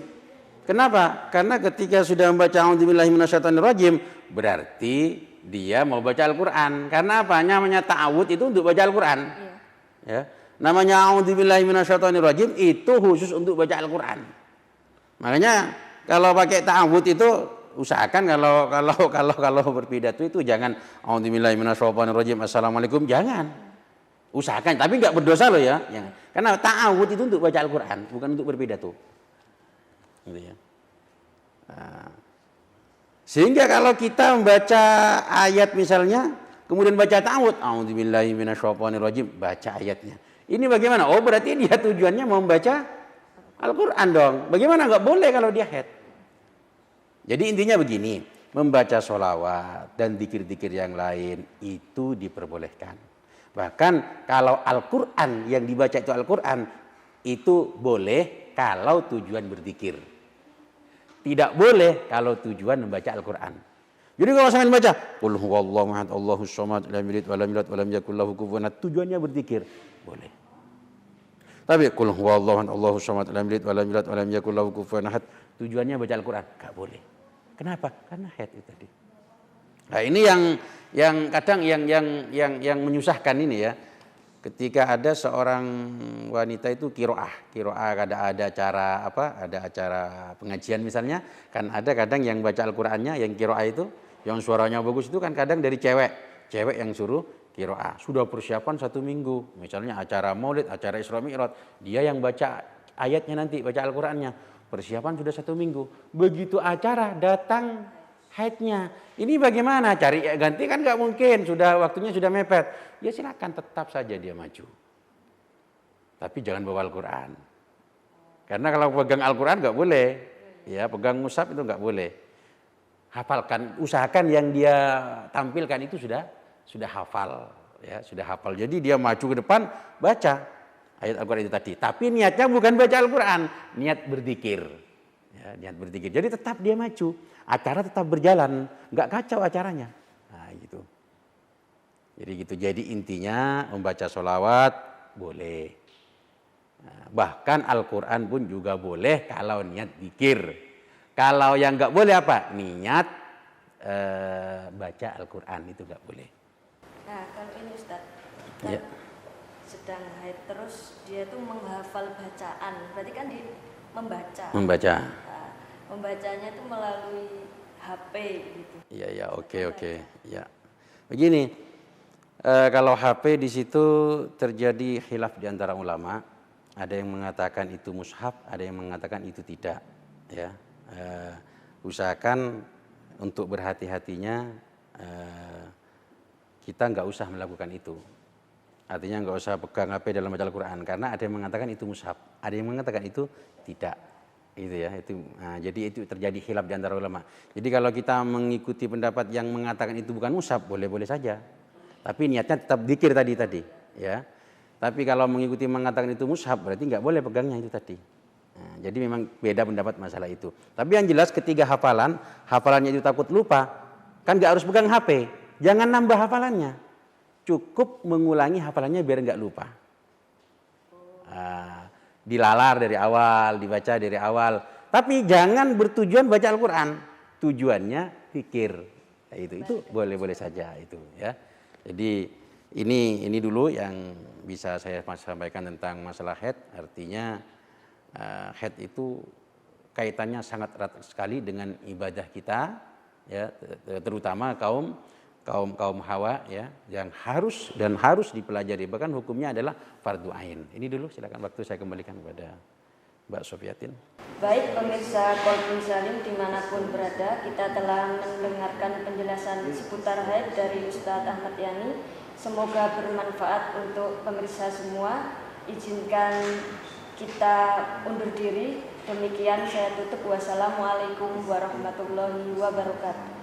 Kenapa? Karena ketika sudah membaca a'udzubillahi minasyaitonirrajim berarti dia mau baca Al-Quran. Karena apa? Namanya ta'awud itu untuk baca Al-Quran. Ya. Namanya a'udzubillahi minasyaitonirrajim itu khusus untuk baca Al-Quran. Makanya kalau pakai ta'awud itu usahakan kalau berpidato itu jangan a'udzubillahi minasyaitonirrajim assalamualaikum, jangan. Usahakan, tapi enggak berdosa loh ya. Karena ta'awud itu untuk baca Al-Qur'an, bukan untuk berpidato. Gitu ya. Nah, sehingga kalau kita membaca ayat misalnya kemudian baca ta'awud a'udzubillahi minasyaitonirrajim, baca ayatnya. Ini bagaimana? Oh, berarti dia tujuannya mau membaca Al-Qur'an dong. Bagaimana enggak boleh kalau dia haid? Jadi intinya begini, membaca sholawat dan zikir-zikir yang lain itu diperbolehkan. Bahkan kalau Al-Quran yang dibaca itu Al-Quran itu boleh kalau tujuan berzikir. Tidak boleh kalau tujuan membaca Al-Quran. Jadi kalau sampai membaca qul huwallahu ahad Allahus samad lam yalid walam yulad walam yakul lahu kufuwan ahad, tujuannya berzikir, boleh. Tapi qul huwallahu ahad Allahus samad lam yalid walam yulad walam yakul lahu kufuwan ahad, tujuannya baca Al-Quran, enggak boleh. Kenapa? Karena haid itu tadi. Nah, ini yang kadang yang menyusahkan ini ya. Ketika ada seorang wanita itu kiroah ada acara pengajian misalnya, kan ada kadang yang baca Al-Qur'annya yang kiroah itu, yang suaranya bagus itu kan kadang dari cewek yang suruh kiroah. Sudah persiapan 1 minggu, misalnya acara Maulid, acara Isra Mi'raj, dia yang baca ayatnya nanti, baca Al-Qur'annya. Persiapan sudah 1 minggu. Begitu acara datang haidnya. Ini bagaimana? Cari ganti kan nggak mungkin. Waktunya sudah mepet. Ya silakan tetap saja dia maju. Tapi jangan bawa Al-Quran. Karena kalau pegang Al-Quran nggak boleh. Ya pegang mushaf itu nggak boleh. Hafalkan. Usahakan yang dia tampilkan itu sudah hafal. Ya sudah hafal. Jadi dia maju ke depan baca ayat Al-Quran itu tadi. Tapi niatnya bukan baca Al-Quran, niat berzikir. Ya, niat berzikir. Jadi tetap dia maju, acara tetap berjalan, nggak kacau acaranya. Nah, gitu. Jadi gitu. Jadi intinya membaca sholawat boleh. Nah, bahkan Al-Quran pun juga boleh kalau niat zikir. Kalau yang nggak boleh apa? Niat baca Al-Quran itu nggak boleh. Nah, kalau ini Ustaz. Ya. Sedang haid terus dia tuh menghafal bacaan, berarti kan membaca. Nah, membacanya itu melalui HP gitu. Iya oke. Ya. Begini, kalau HP di situ terjadi khilaf di antara ulama. Ada yang mengatakan itu mushaf, ada yang mengatakan itu tidak. Ya, usahakan untuk berhati-hatinya kita nggak usah melakukan itu. Artinya nggak usah pegang HP dalam baca Al-Quran, karena ada yang mengatakan itu mushaf, ada yang mengatakan itu tidak, gitu ya. Jadi itu terjadi khilaf di antara ulama. Jadi kalau kita mengikuti pendapat yang mengatakan itu bukan mushaf, boleh-boleh saja. Tapi niatnya tetap zikir tadi, ya. Tapi kalau mengikuti mengatakan itu mushaf, berarti nggak boleh pegangnya itu tadi. Jadi memang beda pendapat masalah itu. Tapi yang jelas ketika hafalannya itu takut lupa, kan nggak harus pegang HP, jangan nambah hafalannya. Cukup mengulangi hafalannya biar nggak lupa. Dilalar dari awal, dibaca dari awal. Tapi jangan bertujuan baca Al-Quran. Tujuannya pikir. Nah, itu boleh-boleh saja itu ya. Jadi ini dulu yang bisa saya sampaikan tentang masalah haid. Artinya haid itu kaitannya sangat erat sekali dengan ibadah kita, ya, terutama kaum hawa ya, yang harus dipelajari, bahkan hukumnya adalah fardu ain. Ini dulu, silakan waktu saya kembalikan kepada Mbak Sofiatin. Baik pemirsa Kolbun Salim dimanapun berada, kita telah mendengarkan penjelasan seputar haid dari Ustadz Ahmad Yani. Semoga bermanfaat untuk pemirsa semua. Izinkan kita undur diri. Demikian saya tutup. Wassalamualaikum warahmatullahi wabarakatuh.